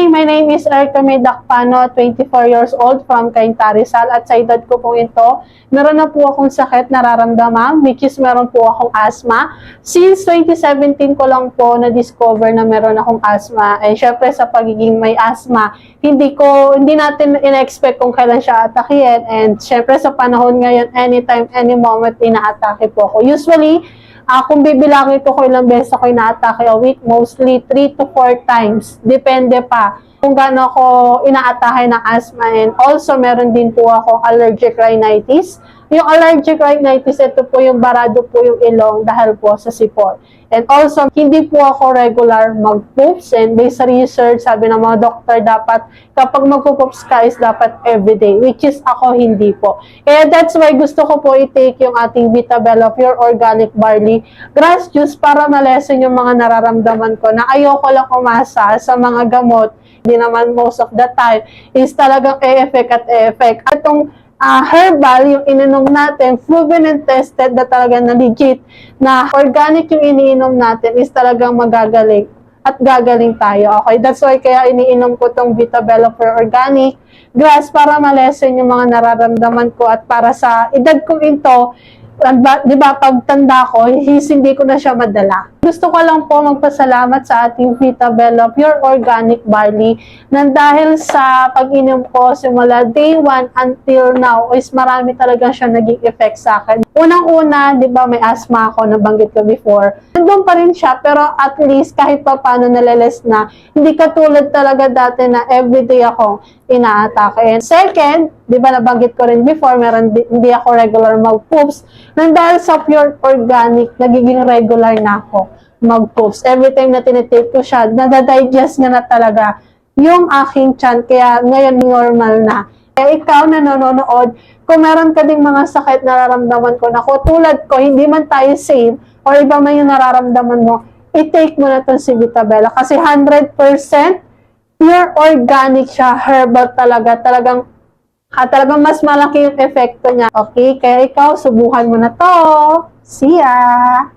Hi, my name is Erica May Dacpano, 24 years old from Cainta, Rizal. At sa edad ko po ito, meron na po akong sakit nararamdaman, which is meron po akong asthma. Since 2017 ko lang po na-discover na meron akong asthma. And syempre sa pagiging may asthma, hindi natin in-expect kung kailan siya atakihin. And syempre sa panahon ngayon, anytime, any moment, ina-atake po ako. Usually, kung bibilangin ko ilang beses ako ina-atake a week, mostly 3 to 4 times. Depende pa kung gaano ako ina-atake ng asthma. And also, meron din po ako allergic rhinitis. Yung allergic rhinitis, ito po yung barado po yung ilong dahil po sa sipon. And also, hindi po ako regular mag-poops. And based sa research, sabi ng mga doktor, dapat kapag mag-poops ka is dapat everyday, which is ako hindi po. Kaya that's why gusto ko po i-take yung ating Vitabella Pure Organic Barley Grass Juice para ma-lessen yung mga nararamdaman ko na ayoko lang umasa sa mga gamot. Hindi naman most of the time is talagang e-effect. Itong herbal, yung ininom natin, proven and tested na talaga na legit, na organic yung iniinom natin is talagang magagaling at gagaling tayo. Okay, that's why kaya iniinom ko tong Vitabella Pure Organic Grass para ma-lessen yung mga nararamdaman ko at para sa edad kong ito, di ba, pagtanda ko, hindi ko na siya madala. Gusto ko lang po magpasalamat sa ating Vitabella Pure Organic Barley na dahil sa pag-inom ko simula day 1 until now is marami talaga siya naging effect sa akin. Unang-una, di ba, may asthma ako, nabanggit ko before. Nandun pa rin siya, pero at least kahit pa paano nalales na, hindi katulad talaga dati na everyday ako ina-atake. And second, di ba nabanggit ko rin before, hindi ako regular mag-poops. Nang dahil sa pure organic, nagiging regular na ako mag-poops. Every time na tinitake ko siya, nadadigest na talaga yung aking tiyan. Kaya ngayon normal na. Kaya ikaw na nanonood, kung meron ka ding mga sakit nararamdaman ko na tulad ko, hindi man tayo same, or iba man yung nararamdaman mo, i-take mo na itong si Vitabella. Kasi 100% pure organic siya, herbal talaga. Talagang mas malaki yung epekto niya. Okay? Kaya ikaw, subukan mo na to. See ya!